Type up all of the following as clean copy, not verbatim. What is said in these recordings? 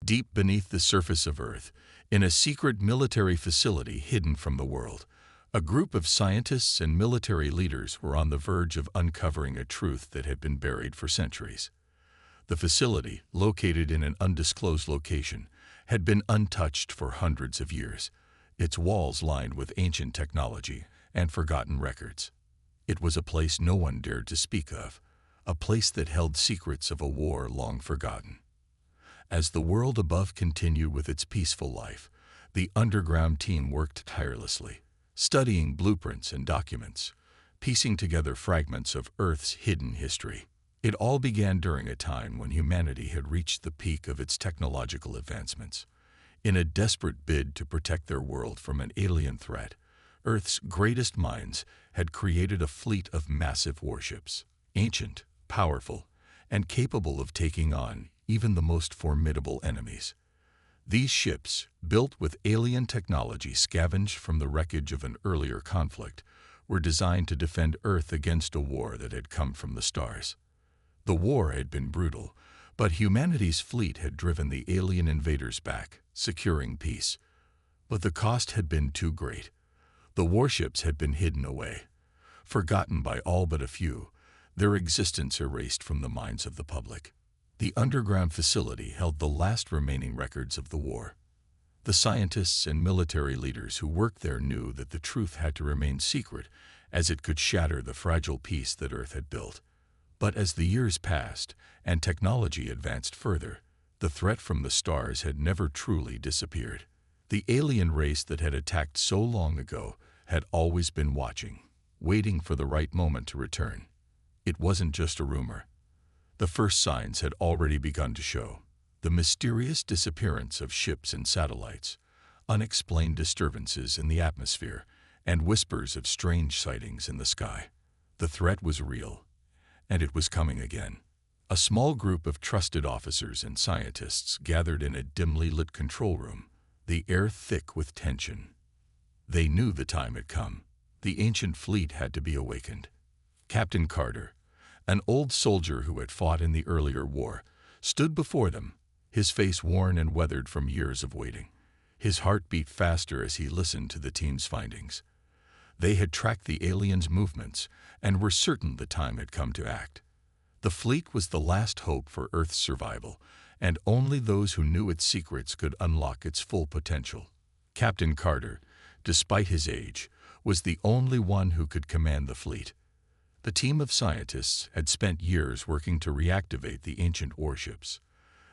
Deep beneath the surface of Earth, in a secret military facility hidden from the world, a group of scientists and military leaders were on the verge of uncovering a truth that had been buried for centuries. The facility, located in an undisclosed location, had been untouched for hundreds of years, its walls lined with ancient technology and forgotten records. It was a place no one dared to speak of, a place that held secrets of a war long forgotten. As the world above continued with its peaceful life, the underground team worked tirelessly, studying blueprints and documents, piecing together fragments of Earth's hidden history. It all began during a time when humanity had reached the peak of its technological advancements. In a desperate bid to protect their world from an alien threat, Earth's greatest minds had created a fleet of massive warships, ancient, powerful, and capable of taking on even the most formidable enemies. These ships, built with alien technology scavenged from the wreckage of an earlier conflict, were designed to defend Earth against a war that had come from the stars. The war had been brutal, but humanity's fleet had driven the alien invaders back, securing peace. But the cost had been too great. The warships had been hidden away, forgotten by all but a few, their existence erased from the minds of the public. The underground facility held the last remaining records of the war. The scientists and military leaders who worked there knew that the truth had to remain secret, as it could shatter the fragile peace that Earth had built. But as the years passed and technology advanced further, the threat from the stars had never truly disappeared. The alien race that had attacked so long ago had always been watching, waiting for the right moment to return. It wasn't just a rumor. The first signs had already begun to show. The mysterious disappearance of ships and satellites, unexplained disturbances in the atmosphere, and whispers of strange sightings in the sky. The threat was real, and it was coming again. A small group of trusted officers and scientists gathered in a dimly lit control room, the air thick with tension. They knew the time had come. The ancient fleet had to be awakened. Captain Carter, an old soldier who had fought in the earlier war, stood before them, his face worn and weathered from years of waiting. His heart beat faster as he listened to the team's findings. They had tracked the aliens' movements and were certain the time had come to act. The fleet was the last hope for Earth's survival, and only those who knew its secrets could unlock its full potential. Captain Carter, despite his age, was the only one who could command the fleet. The team of scientists had spent years working to reactivate the ancient warships.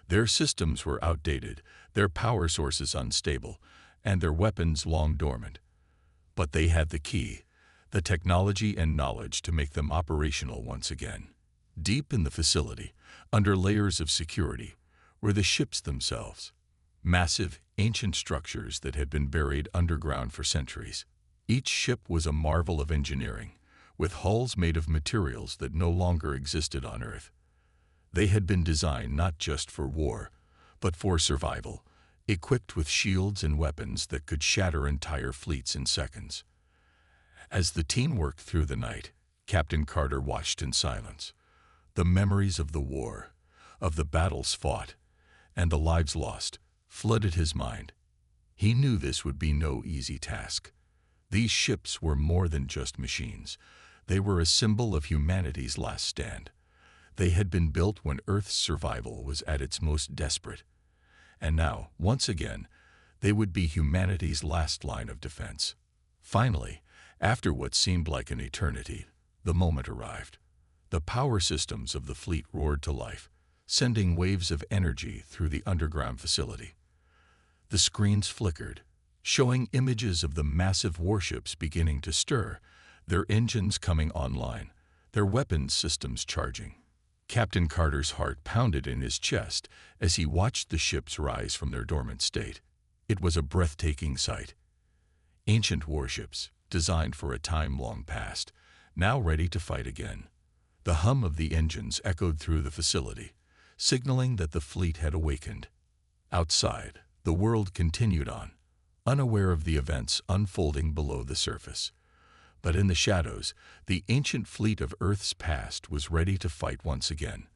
Their systems were outdated, their power sources unstable, and their weapons long dormant. But they had the key, the technology and knowledge to make them operational once again. Deep in the facility, under layers of security, were the ships themselves. Massive, ancient structures that had been buried underground for centuries. Each ship was a marvel of engineering, with hulls made of materials that no longer existed on Earth. They had been designed not just for war, but for survival, equipped with shields and weapons that could shatter entire fleets in seconds. As the team worked through the night, Captain Carter watched in silence. The memories of the war, of the battles fought, and the lives lost, flooded his mind. He knew this would be no easy task. These ships were more than just machines. They were a symbol of humanity's last stand. They had been built when Earth's survival was at its most desperate. And now, once again, they would be humanity's last line of defense. Finally, after what seemed like an eternity, the moment arrived. The power systems of the fleet roared to life, sending waves of energy through the underground facility. The screens flickered, showing images of the massive warships beginning to stir, their engines coming online, their weapons systems charging. Captain Carter's heart pounded in his chest as he watched the ships rise from their dormant state. It was a breathtaking sight. Ancient warships, designed for a time long past, now ready to fight again. The hum of the engines echoed through the facility, signaling that the fleet had awakened. Outside, the world continued on, unaware of the events unfolding below the surface. But in the shadows, the ancient fleet of Earth's past was ready to fight once again.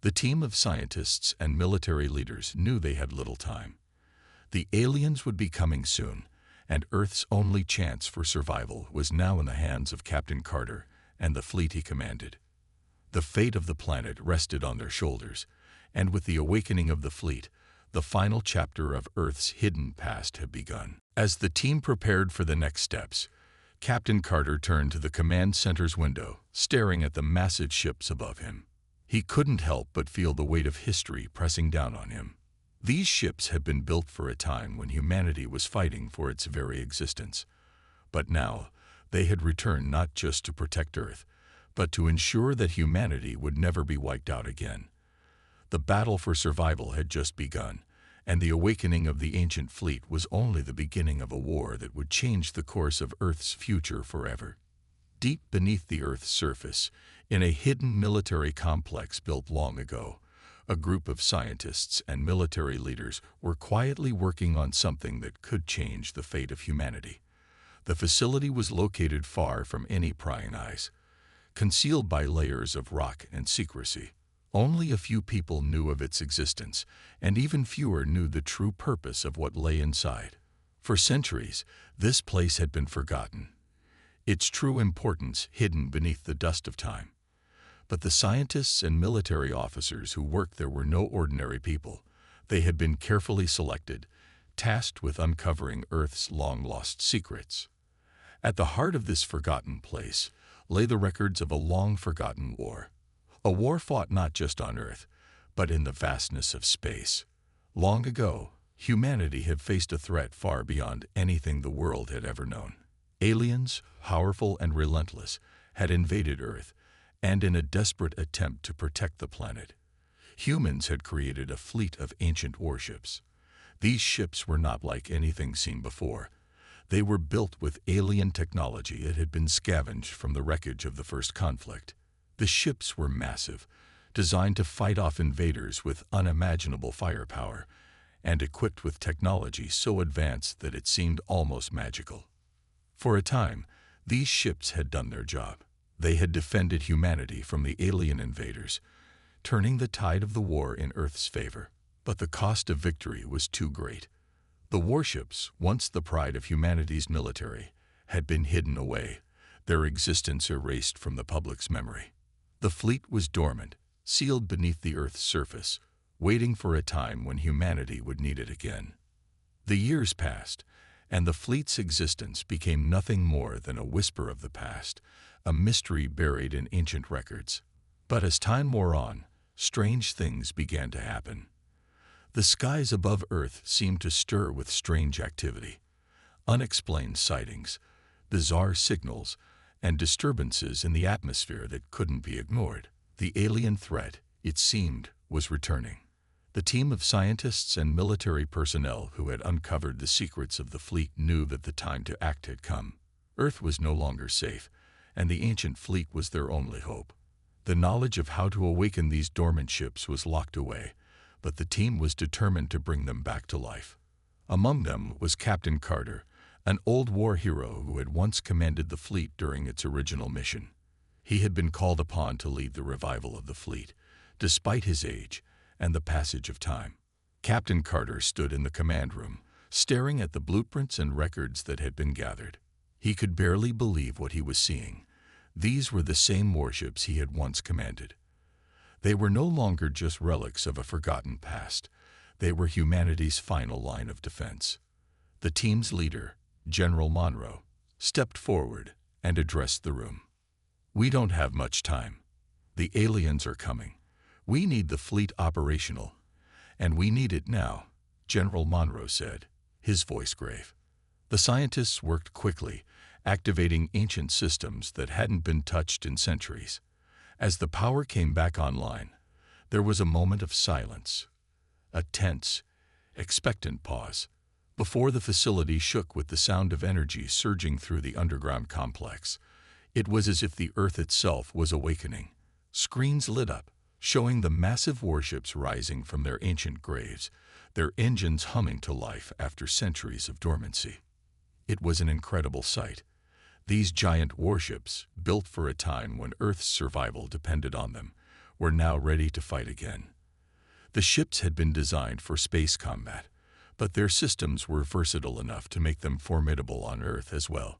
The team of scientists and military leaders knew they had little time. The aliens would be coming soon, and Earth's only chance for survival was now in the hands of Captain Carter and the fleet he commanded. The fate of the planet rested on their shoulders, and with the awakening of the fleet, the final chapter of Earth's hidden past had begun. As the team prepared for the next steps, Captain Carter turned to the command center's window, staring at the massive ships above him. He couldn't help but feel the weight of history pressing down on him. These ships had been built for a time when humanity was fighting for its very existence. But now, they had returned not just to protect Earth, but to ensure that humanity would never be wiped out again. The battle for survival had just begun, and the awakening of the ancient fleet was only the beginning of a war that would change the course of Earth's future forever. Deep beneath the Earth's surface, in a hidden military complex built long ago, a group of scientists and military leaders were quietly working on something that could change the fate of humanity. The facility was located far from any prying eyes, concealed by layers of rock and secrecy. Only a few people knew of its existence, and even fewer knew the true purpose of what lay inside. For centuries, this place had been forgotten, its true importance hidden beneath the dust of time. But the scientists and military officers who worked there were no ordinary people. They had been carefully selected, tasked with uncovering Earth's long-lost secrets. At the heart of this forgotten place lay the records of a long-forgotten war. A war fought not just on Earth, but in the vastness of space. Long ago, humanity had faced a threat far beyond anything the world had ever known. Aliens, powerful and relentless, had invaded Earth, and in a desperate attempt to protect the planet, humans had created a fleet of ancient warships. These ships were not like anything seen before. They were built with alien technology that had been scavenged from the wreckage of the first conflict. The ships were massive, designed to fight off invaders with unimaginable firepower, and equipped with technology so advanced that it seemed almost magical. For a time, these ships had done their job. They had defended humanity from the alien invaders, turning the tide of the war in Earth's favor. But the cost of victory was too great. The warships, once the pride of humanity's military, had been hidden away, their existence erased from the public's memory. The fleet was dormant, sealed beneath the Earth's surface, waiting for a time when humanity would need it again. The years passed, and the fleet's existence became nothing more than a whisper of the past, a mystery buried in ancient records. But as time wore on, strange things began to happen. The skies above Earth seemed to stir with strange activity. Unexplained sightings, bizarre signals, and disturbances in the atmosphere that couldn't be ignored. The alien threat, it seemed, was returning. The team of scientists and military personnel who had uncovered the secrets of the fleet knew that the time to act had come. Earth was no longer safe, and the ancient fleet was their only hope. The knowledge of how to awaken these dormant ships was locked away, but the team was determined to bring them back to life. Among them was Captain Carter, an old war hero who had once commanded the fleet during its original mission. He had been called upon to lead the revival of the fleet, despite his age and the passage of time. Captain Carter stood in the command room, staring at the blueprints and records that had been gathered. He could barely believe what he was seeing. These were the same warships he had once commanded. They were no longer just relics of a forgotten past. They were humanity's final line of defense. The team's leader, General Monroe, stepped forward and addressed the room. "We don't have much time. The aliens are coming. We need the fleet operational, and we need it now," General Monroe said, his voice grave. The scientists worked quickly, activating ancient systems that hadn't been touched in centuries. As the power came back online, there was a moment of silence, a tense, expectant pause, before the facility shook with the sound of energy surging through the underground complex. It was as if the Earth itself was awakening. Screens lit up, showing the massive warships rising from their ancient graves, their engines humming to life after centuries of dormancy. It was an incredible sight. These giant warships, built for a time when Earth's survival depended on them, were now ready to fight again. The ships had been designed for space combat, but their systems were versatile enough to make them formidable on Earth as well.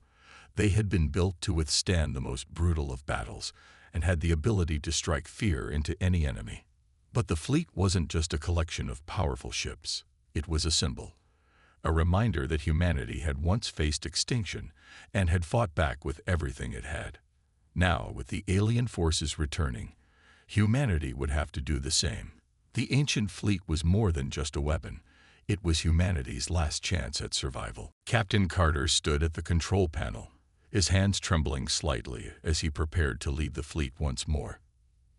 They had been built to withstand the most brutal of battles and had the ability to strike fear into any enemy. But the fleet wasn't just a collection of powerful ships. It was a symbol, a reminder that humanity had once faced extinction and had fought back with everything it had. Now, with the alien forces returning, humanity would have to do the same. The ancient fleet was more than just a weapon. It was humanity's last chance at survival. Captain Carter stood at the control panel, his hands trembling slightly as he prepared to lead the fleet once more.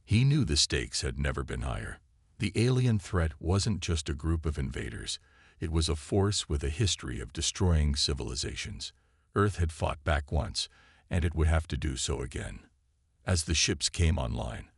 He knew the stakes had never been higher. The alien threat wasn't just a group of invaders. It was a force with a history of destroying civilizations. Earth had fought back once, and it would have to do so again. As the ships came online,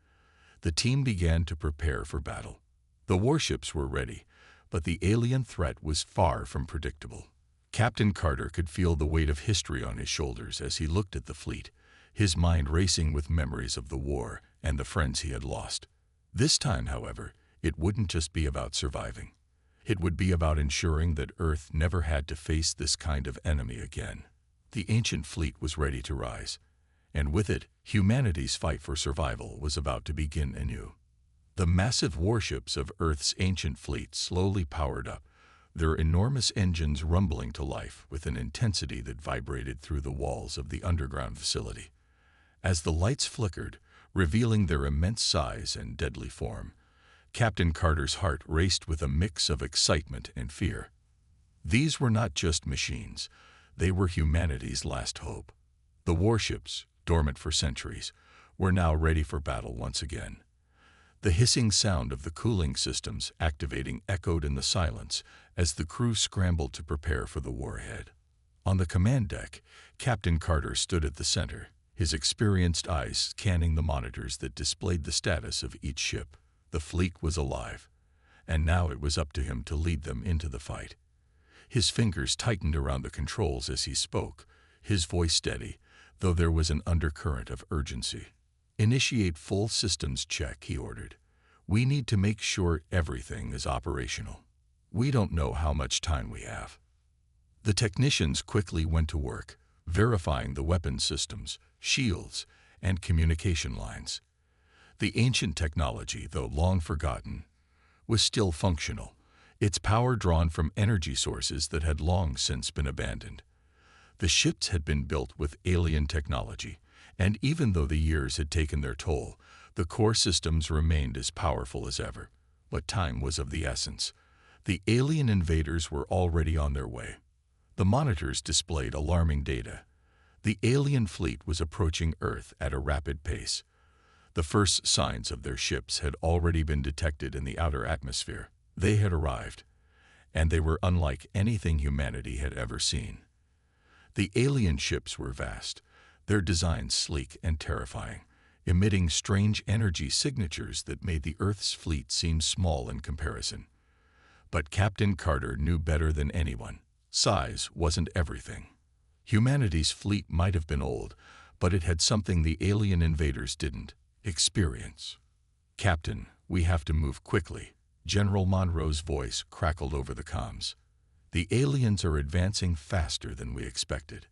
the team began to prepare for battle. The warships were ready, but the alien threat was far from predictable. Captain Carter could feel the weight of history on his shoulders as he looked at the fleet, his mind racing with memories of the war and the friends he had lost. This time, however, it wouldn't just be about surviving. It would be about ensuring that Earth never had to face this kind of enemy again. The ancient fleet was ready to rise, and with it, humanity's fight for survival was about to begin anew. The massive warships of Earth's ancient fleet slowly powered up, their enormous engines rumbling to life with an intensity that vibrated through the walls of the underground facility. As the lights flickered, revealing their immense size and deadly form, Captain Carter's heart raced with a mix of excitement and fear. These were not just machines. They were humanity's last hope. The warships, dormant for centuries, were now ready for battle once again. The hissing sound of the cooling systems activating echoed in the silence as the crew scrambled to prepare for the war ahead. On the command deck, Captain Carter stood at the center, his experienced eyes scanning the monitors that displayed the status of each ship. The fleet was alive, and now it was up to him to lead them into the fight. His fingers tightened around the controls as he spoke, his voice steady, though there was an undercurrent of urgency. "Initiate full systems check," he ordered. "We need to make sure everything is operational. We don't know how much time we have." The technicians quickly went to work, verifying the weapon systems, shields, and communication lines. The ancient technology, though long forgotten, was still functional, its power drawn from energy sources that had long since been abandoned. The ships had been built with alien technology, and even though the years had taken their toll, the core systems remained as powerful as ever. But time was of the essence. The alien invaders were already on their way. The monitors displayed alarming data. The alien fleet was approaching Earth at a rapid pace. The first signs of their ships had already been detected in the outer atmosphere. They had arrived, and they were unlike anything humanity had ever seen. The alien ships were vast, their designs sleek and terrifying, emitting strange energy signatures that made the Earth's fleet seem small in comparison. But Captain Carter knew better than anyone. Size wasn't everything. Humanity's fleet might have been old, but it had something the alien invaders didn't: experience. "Captain, we have to move quickly." General Monroe's voice crackled over the comms. "The aliens are advancing faster than we expected.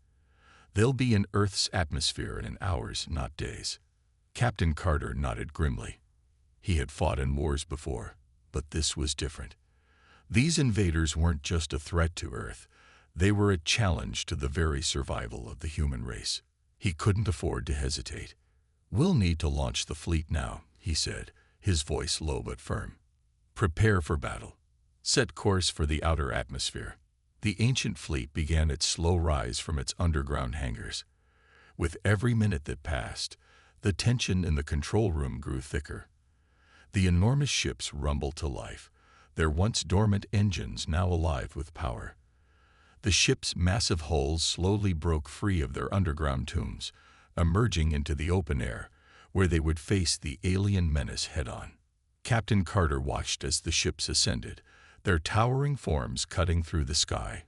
They'll be in Earth's atmosphere in hours, not days." Captain Carter nodded grimly. He had fought in wars before, but this was different. These invaders weren't just a threat to Earth. They were a challenge to the very survival of the human race. He couldn't afford to hesitate. "We'll need to launch the fleet now," he said, his voice low but firm. "Prepare for battle. Set course for the outer atmosphere." The ancient fleet began its slow rise from its underground hangars. With every minute that passed, the tension in the control room grew thicker. The enormous ships rumbled to life, their once dormant engines now alive with power. The ships' massive hulls slowly broke free of their underground tombs, emerging into the open air, where they would face the alien menace head-on. Captain Carter watched as the ships ascended, their towering forms cutting through the sky,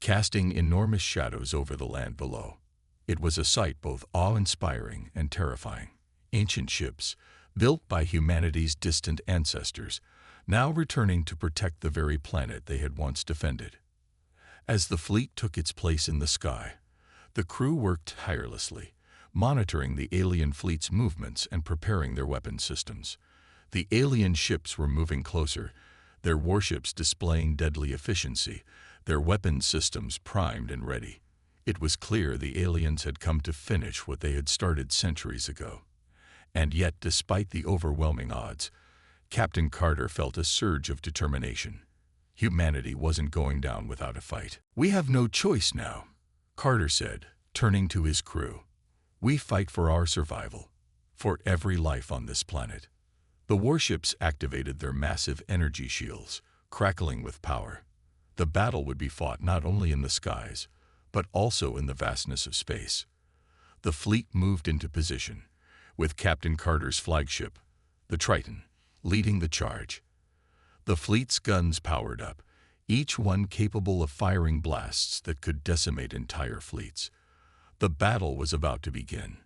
casting enormous shadows over the land below. It was a sight both awe-inspiring and terrifying. Ancient ships, built by humanity's distant ancestors, now returning to protect the very planet they had once defended. As the fleet took its place in the sky, the crew worked tirelessly, monitoring the alien fleet's movements and preparing their weapon systems. The alien ships were moving closer, their warships displaying deadly efficiency, their weapon systems primed and ready. It was clear the aliens had come to finish what they had started centuries ago. And yet, despite the overwhelming odds, Captain Carter felt a surge of determination. Humanity wasn't going down without a fight. "We have no choice now," Carter said, turning to his crew. "We fight for our survival, for every life on this planet." The warships activated their massive energy shields, crackling with power. The battle would be fought not only in the skies, but also in the vastness of space. The fleet moved into position, with Captain Carter's flagship, the Triton, leading the charge. The fleet's guns powered up, each one capable of firing blasts that could decimate entire fleets. The battle was about to begin.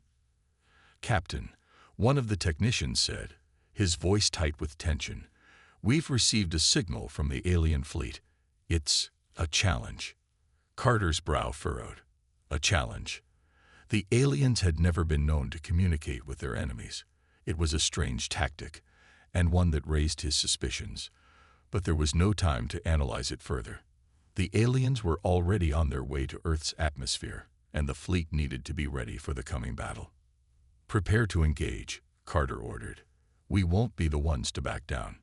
"Captain," one of the technicians said, his voice tight with tension, "we've received a signal from the alien fleet. It's a challenge." Carter's brow furrowed. A challenge. The aliens had never been known to communicate with their enemies. It was a strange tactic, and one that raised his suspicions. But there was no time to analyze it further. The aliens were already on their way to Earth's atmosphere, and the fleet needed to be ready for the coming battle. "Prepare to engage," Carter ordered. "We won't be the ones to back down."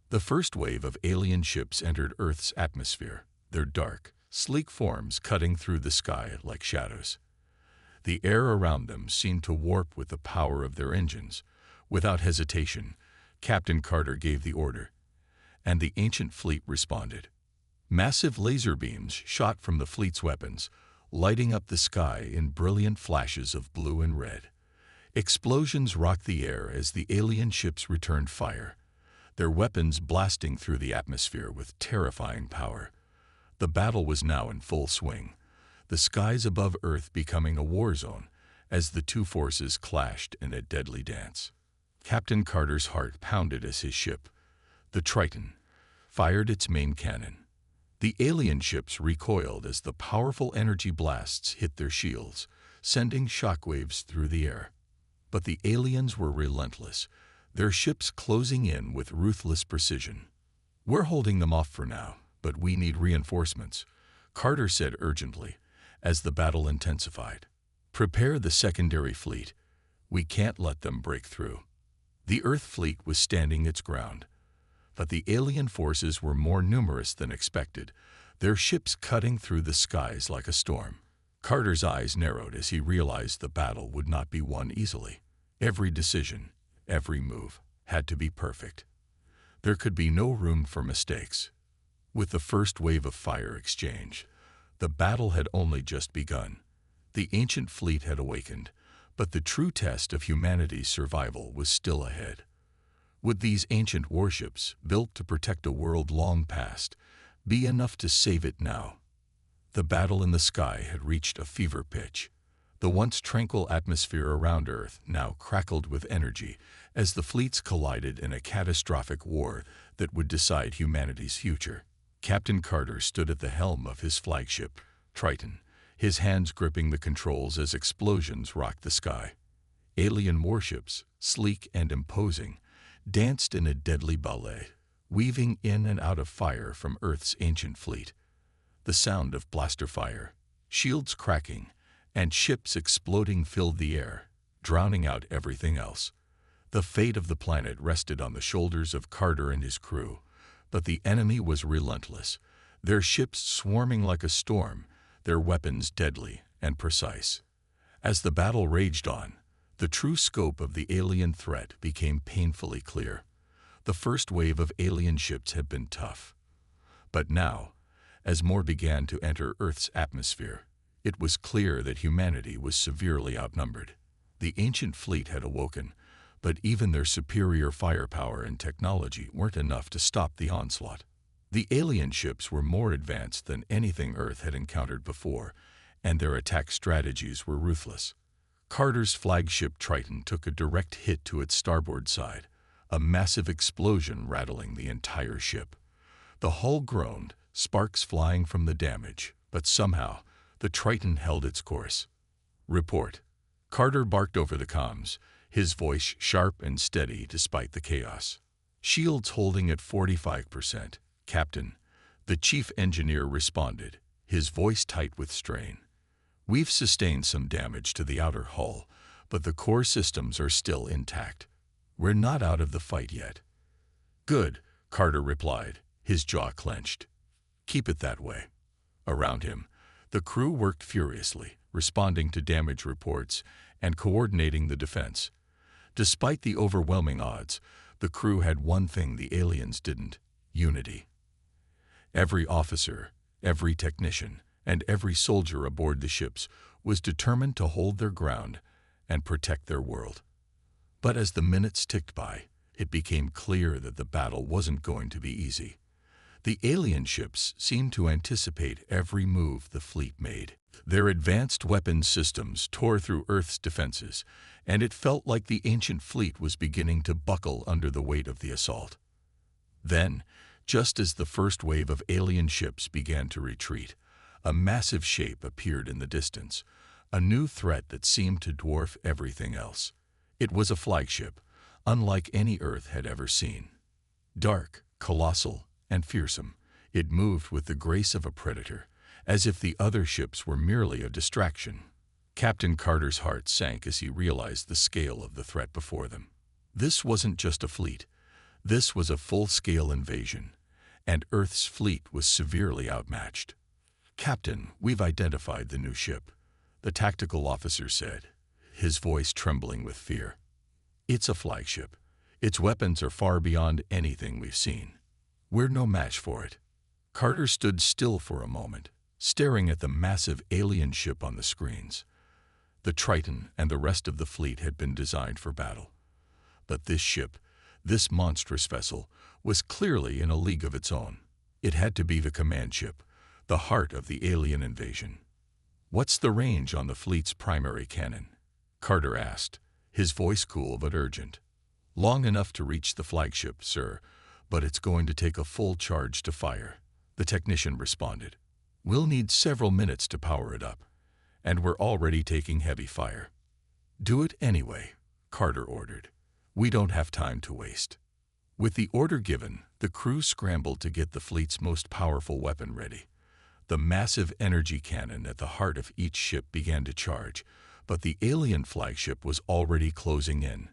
The first wave of alien ships entered Earth's atmosphere, their dark, sleek forms cutting through the sky like shadows. The air around them seemed to warp with the power of their engines. Without hesitation, Captain Carter gave the order, and the ancient fleet responded. Massive laser beams shot from the fleet's weapons, lighting up the sky in brilliant flashes of blue and red. Explosions rocked the air as the alien ships returned fire, their weapons blasting through the atmosphere with terrifying power. The battle was now in full swing, the skies above Earth becoming a war zone as the two forces clashed in a deadly dance. Captain Carter's heart pounded as his ship, the Triton, fired its main cannon. The alien ships recoiled as the powerful energy blasts hit their shields, sending shockwaves through the air. But the aliens were relentless, their ships closing in with ruthless precision. "We're holding them off for now, but we need reinforcements," Carter said urgently, as the battle intensified. "Prepare the secondary fleet. We can't let them break through." The Earth fleet was standing its ground, but the alien forces were more numerous than expected, their ships cutting through the skies like a storm. Carter's eyes narrowed as he realized the battle would not be won easily. Every decision, every move, had to be perfect. There could be no room for mistakes. With the first wave of fire exchange, the battle had only just begun. The ancient fleet had awakened, but the true test of humanity's survival was still ahead. Would these ancient warships, built to protect a world long past, be enough to save it now? The battle in the sky had reached a fever pitch. The once tranquil atmosphere around Earth now crackled with energy as the fleets collided in a catastrophic war that would decide humanity's future. Captain Carter stood at the helm of his flagship, Triton, his hands gripping the controls as explosions rocked the sky. Alien warships, sleek and imposing, danced in a deadly ballet, weaving in and out of fire from Earth's ancient fleet. The sound of blaster fire, shields cracking, and ships exploding filled the air, drowning out everything else. The fate of the planet rested on the shoulders of Carter and his crew, but the enemy was relentless, their ships swarming like a storm, their weapons deadly and precise. As the battle raged on, the true scope of the alien threat became painfully clear. The first wave of alien ships had been tough. But now, as more began to enter Earth's atmosphere, it was clear that humanity was severely outnumbered. The ancient fleet had awoken, but even their superior firepower and technology weren't enough to stop the onslaught. The alien ships were more advanced than anything Earth had encountered before, and their attack strategies were ruthless. Carter's flagship Triton took a direct hit to its starboard side, a massive explosion rattling the entire ship. The hull groaned, sparks flying from the damage, but somehow the Triton held its course. "Report." Carter barked over the comms, his voice sharp and steady despite the chaos. "Shields holding at 45%, Captain," the chief engineer responded, his voice tight with strain. "We've sustained some damage to the outer hull, but the core systems are still intact. We're not out of the fight yet." "Good," Carter replied, his jaw clenched. "Keep it that way." Around him, the crew worked furiously, responding to damage reports and coordinating the defense. Despite the overwhelming odds, the crew had one thing the aliens didn't: unity. Every officer, every technician, and every soldier aboard the ships was determined to hold their ground and protect their world. But as the minutes ticked by, it became clear that the battle wasn't going to be easy. The alien ships seemed to anticipate every move the fleet made. Their advanced weapons systems tore through Earth's defenses, and it felt like the ancient fleet was beginning to buckle under the weight of the assault. Then, just as the first wave of alien ships began to retreat, a massive shape appeared in the distance, a new threat that seemed to dwarf everything else. It was a flagship, unlike any Earth had ever seen. Dark, colossal, and fearsome, it moved with the grace of a predator, as if the other ships were merely a distraction. Captain Carter's heart sank as he realized the scale of the threat before them. This wasn't just a fleet. This was a full-scale invasion, and Earth's fleet was severely outmatched. "Captain, we've identified the new ship," the tactical officer said, his voice trembling with fear. "It's a flagship. Its weapons are far beyond anything we've seen. We're no match for it." Carter stood still for a moment, staring at the massive alien ship on the screens. The Triton and the rest of the fleet had been designed for battle. But this ship, this monstrous vessel, was clearly in a league of its own. It had to be the command ship, the heart of the alien invasion. "What's the range on the fleet's primary cannon?" Carter asked, his voice cool but urgent. "Long enough to reach the flagship, sir, but it's going to take a full charge to fire," the technician responded. "We'll need several minutes to power it up, and we're already taking heavy fire." "Do it anyway," Carter ordered. "We don't have time to waste." With the order given, the crew scrambled to get the fleet's most powerful weapon ready. The massive energy cannon at the heart of each ship began to charge, but the alien flagship was already closing in.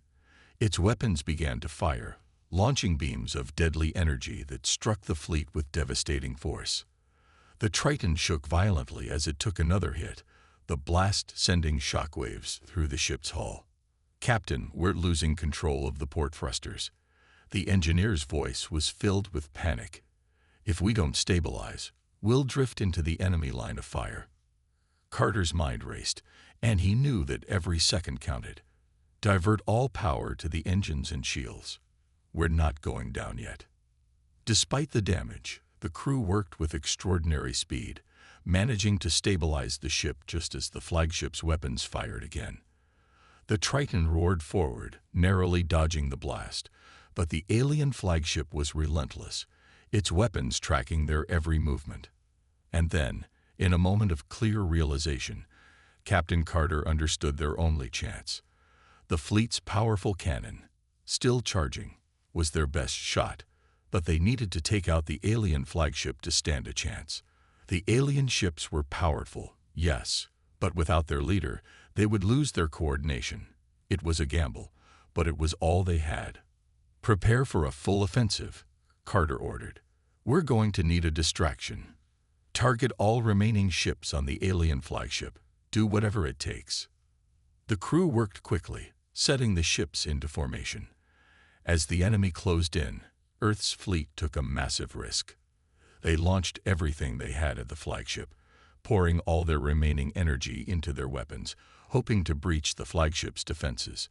Its weapons began to fire, launching beams of deadly energy that struck the fleet with devastating force. The Triton shook violently as it took another hit, the blast sending shockwaves through the ship's hull. "Captain, we're losing control of the port thrusters." The engineer's voice was filled with panic. "If we don't stabilize, we'll drift into the enemy line of fire." Carter's mind raced, and he knew that every second counted. Divert all power to the engines and shields. We're not going down yet. Despite the damage, the crew worked with extraordinary speed, managing to stabilize the ship just as the flagship's weapons fired again. The Triton roared forward, narrowly dodging the blast, but the alien flagship was relentless, its weapons tracking their every movement. And then, in a moment of clear realization, Captain Carter understood their only chance. The fleet's powerful cannon, still charging, was their best shot, but they needed to take out the alien flagship to stand a chance. The alien ships were powerful, yes, but without their leader, they would lose their coordination. It was a gamble, but it was all they had. "Prepare for a full offensive," Carter ordered. "We're going to need a distraction. Target all remaining ships on the alien flagship. Do whatever it takes." The crew worked quickly, setting the ships into formation. As the enemy closed in, Earth's fleet took a massive risk. They launched everything they had at the flagship, pouring all their remaining energy into their weapons, hoping to breach the flagship's defenses.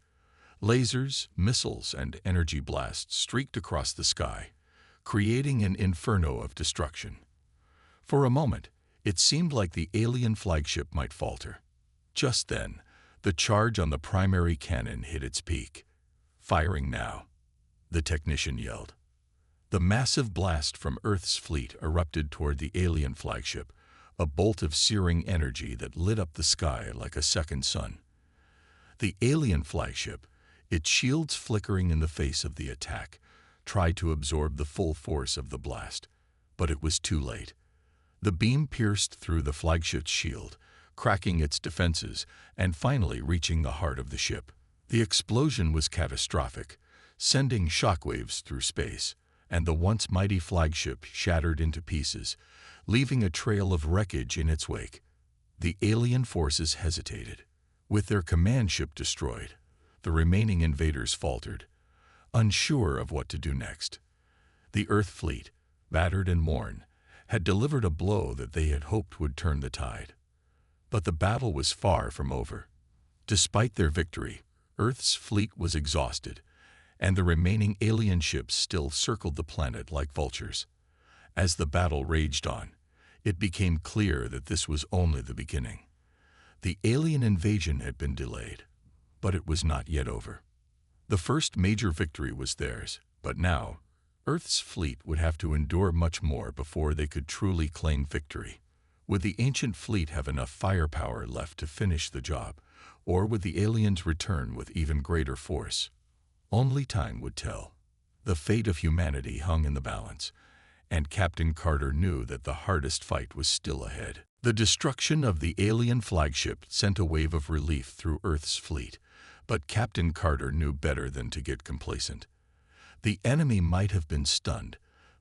Lasers, missiles, and energy blasts streaked across the sky, creating an inferno of destruction. For a moment, it seemed like the alien flagship might falter. Just then, The charge on the primary cannon hit its peak. "Firing now," the technician yelled. The massive blast from Earth's fleet erupted toward the alien flagship, a bolt of searing energy that lit up the sky like a second sun. The alien flagship, its shields flickering in the face of the attack, tried to absorb the full force of the blast, but it was too late. The beam pierced through the flagship's shield, cracking its defenses and finally reaching the heart of the ship. The explosion was catastrophic, sending shockwaves through space, and the once mighty flagship shattered into pieces, leaving a trail of wreckage in its wake. The alien forces hesitated. With their command ship destroyed, the remaining invaders faltered, unsure of what to do next. The Earth fleet, battered and worn, had delivered a blow that they had hoped would turn the tide. But the battle was far from over. Despite their victory, Earth's fleet was exhausted, and the remaining alien ships still circled the planet like vultures. As the battle raged on, it became clear that this was only the beginning. The alien invasion had been delayed, but it was not yet over. The first major victory was theirs, but now, Earth's fleet would have to endure much more before they could truly claim victory. Would the ancient fleet have enough firepower left to finish the job, or would the aliens return with even greater force? Only time would tell. The fate of humanity hung in the balance, and Captain Carter knew that the hardest fight was still ahead. The destruction of the alien flagship sent a wave of relief through Earth's fleet, but Captain Carter knew better than to get complacent. The enemy might have been stunned,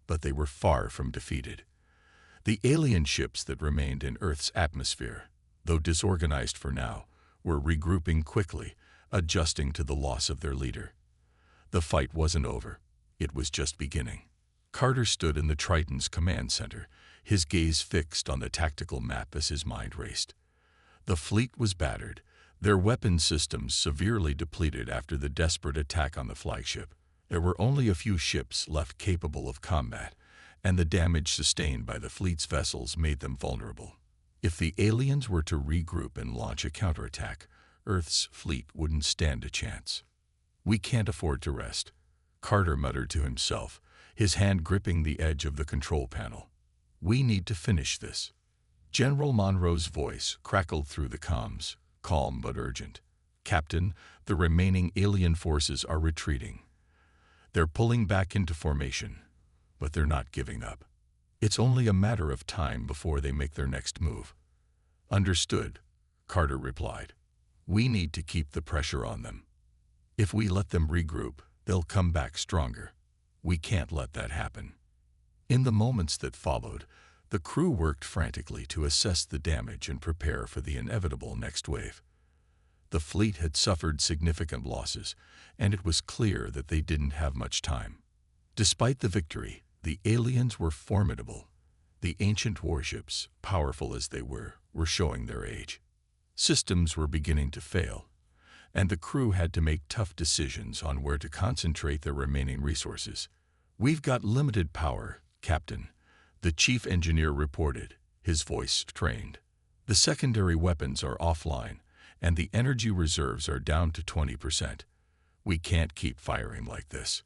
but they were far from defeated. The alien ships that remained in Earth's atmosphere, though disorganized for now, were regrouping quickly, adjusting to the loss of their leader. The fight wasn't over. It was just beginning. Carter stood in the Triton's command center, his gaze fixed on the tactical map as his mind raced. The fleet was battered, their weapon systems severely depleted after the desperate attack on the flagship. There were only a few ships left capable of combat, and the damage sustained by the fleet's vessels made them vulnerable. If the aliens were to regroup and launch a counterattack, Earth's fleet wouldn't stand a chance. "We can't afford to rest," Carter muttered to himself, his hand gripping the edge of the control panel. "We need to finish this." General Monroe's voice crackled through the comms, calm but urgent. "Captain, the remaining alien forces are retreating. They're pulling back into formation, but they're not giving up. It's only a matter of time before they make their next move." "Understood," Carter replied. "We need to keep the pressure on them. If we let them regroup, they'll come back stronger. We can't let that happen." In the moments that followed, the crew worked frantically to assess the damage and prepare for the inevitable next wave. The fleet had suffered significant losses, and it was clear that they didn't have much time. Despite the victory, the aliens were formidable. The ancient warships, powerful as they were showing their age. Systems were beginning to fail, and the crew had to make tough decisions on where to concentrate their remaining resources. "We've got limited power, Captain," the chief engineer reported, his voice strained. "The secondary weapons are offline, and the energy reserves are down to 20%. We can't keep firing like this."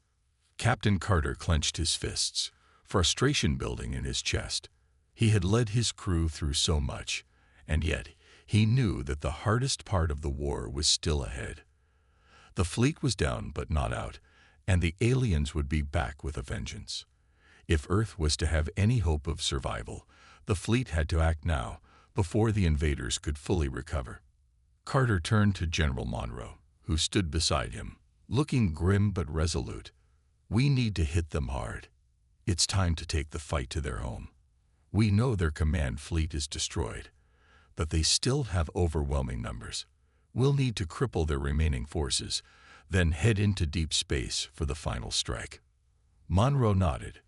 Captain Carter clenched his fists, frustration building in his chest. He had led his crew through so much, and yet he knew that the hardest part of the war was still ahead. The fleet was down but not out, and the aliens would be back with a vengeance. If Earth was to have any hope of survival, the fleet had to act now, before the invaders could fully recover. Carter turned to General Monroe, who stood beside him, looking grim but resolute. "We need to hit them hard. It's time to take the fight to their home. We know their command fleet is destroyed, but they still have overwhelming numbers. We'll need to cripple their remaining forces, then head into deep space for the final strike." Monroe nodded.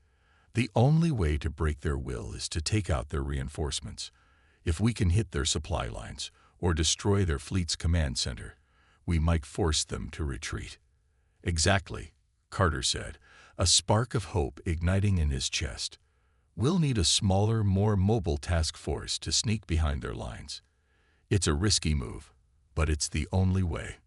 "The only way to break their will is to take out their reinforcements. If we can hit their supply lines, or destroy their fleet's command center, we might force them to retreat." "Exactly," Carter said, a spark of hope igniting in his chest. "We'll need a smaller, more mobile task force to sneak behind their lines. It's a risky move, But it's the only way.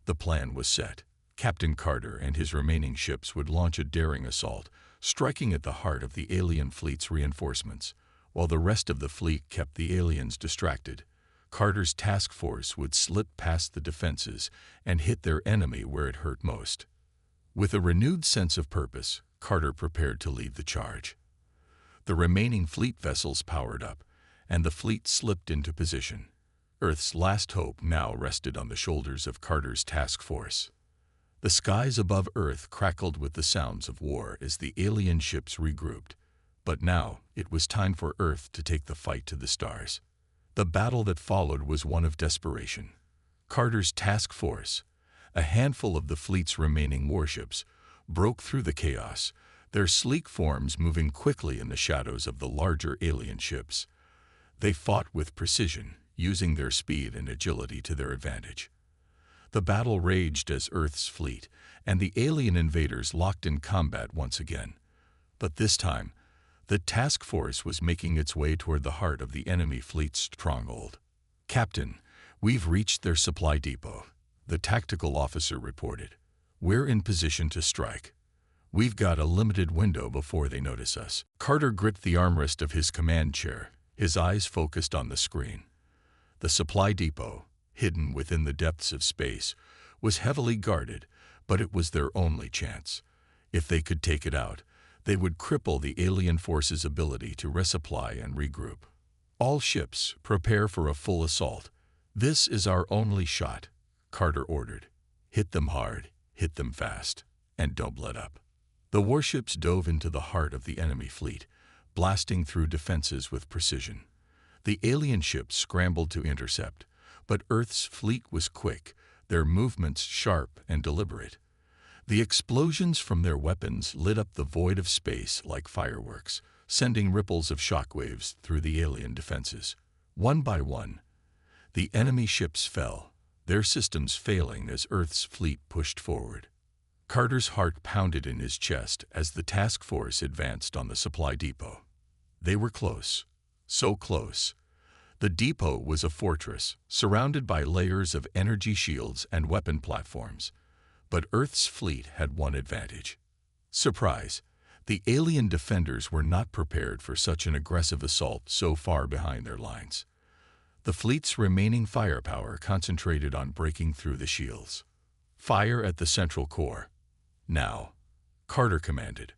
The plan was set. Captain Carter and his remaining ships would launch a daring assault, striking at the heart of the alien fleet's reinforcements. While the rest of the fleet kept the aliens distracted, Carter's task force would slip past the defenses and hit their enemy where it hurt most. With a renewed sense of purpose, Carter prepared to lead the charge. The remaining fleet vessels powered up, and the fleet slipped into position. Earth's last hope now rested on the shoulders of Carter's task force. The skies above Earth crackled with the sounds of war as the alien ships regrouped. But now it was time for Earth to take the fight to the stars. The battle that followed was one of desperation. Carter's task force, a handful of the fleet's remaining warships, broke through the chaos, their sleek forms moving quickly in the shadows of the larger alien ships. They fought with precision, using their speed and agility to their advantage. The battle raged as Earth's fleet and the alien invaders locked in combat once again. But this time, the task force was making its way toward the heart of the enemy fleet's stronghold. "Captain, we've reached their supply depot," the tactical officer reported. "We're in position to strike. We've got a limited window before they notice us." Carter gripped the armrest of his command chair, his eyes focused on the screen. The supply depot, hidden within the depths of space, was heavily guarded, but it was their only chance. If they could take it out, they would cripple the alien force's ability to resupply and regroup. "All ships, prepare for a full assault. This is our only shot," Carter ordered. "Hit them hard, hit them fast, and don't let up." The warships dove into the heart of the enemy fleet, blasting through defenses with precision. The alien ships scrambled to intercept, but Earth's fleet was quick, their movements sharp and deliberate. The explosions from their weapons lit up the void of space like fireworks, sending ripples of shockwaves through the alien defenses. One by one, the enemy ships fell, their systems failing as Earth's fleet pushed forward. Carter's heart pounded in his chest as the task force advanced on the supply depot. They were close, so close. The depot was a fortress, surrounded by layers of energy shields and weapon platforms. But Earth's fleet had one advantage. Surprise! The alien defenders were not prepared for such an aggressive assault so far behind their lines. The fleet's remaining firepower concentrated on breaking through the shields. "Fire at the central core." "Now," Carter commanded.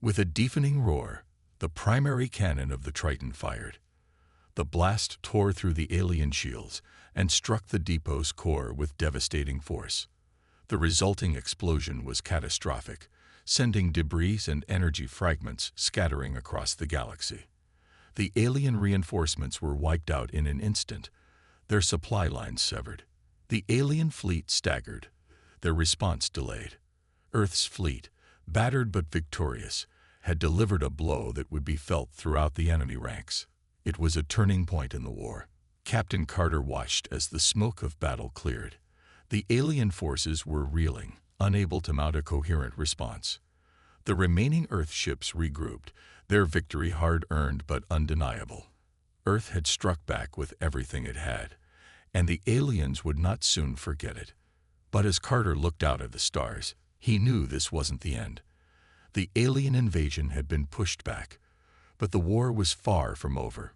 With a deafening roar, the primary cannon of the Triton fired. The blast tore through the alien shields and struck the depot's core with devastating force. The resulting explosion was catastrophic, sending debris and energy fragments scattering across the galaxy. The alien reinforcements were wiped out in an instant, their supply lines severed. The alien fleet staggered, their response delayed. Earth's fleet, battered but victorious, had delivered a blow that would be felt throughout the enemy ranks. It was a turning point in the war. Captain Carter watched as the smoke of battle cleared. The alien forces were reeling, unable to mount a coherent response. The remaining Earth ships regrouped, their victory hard-earned but undeniable. Earth had struck back with everything it had, and the aliens would not soon forget it. But as Carter looked out at the stars, he knew this wasn't the end. The alien invasion had been pushed back, but the war was far from over.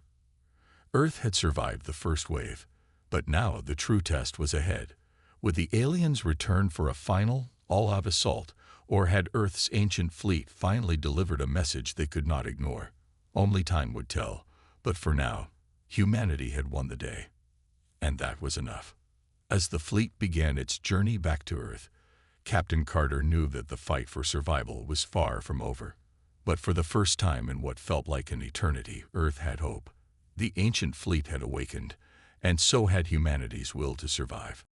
Earth had survived the first wave, but now the true test was ahead. Would the aliens return for a final, all-out assault, or had Earth's ancient fleet finally delivered a message they could not ignore? Only time would tell, but for now, humanity had won the day. And that was enough. As the fleet began its journey back to Earth, Captain Carter knew that the fight for survival was far from over. But for the first time in what felt like an eternity, Earth had hope. The ancient fleet had awakened, and so had humanity's will to survive.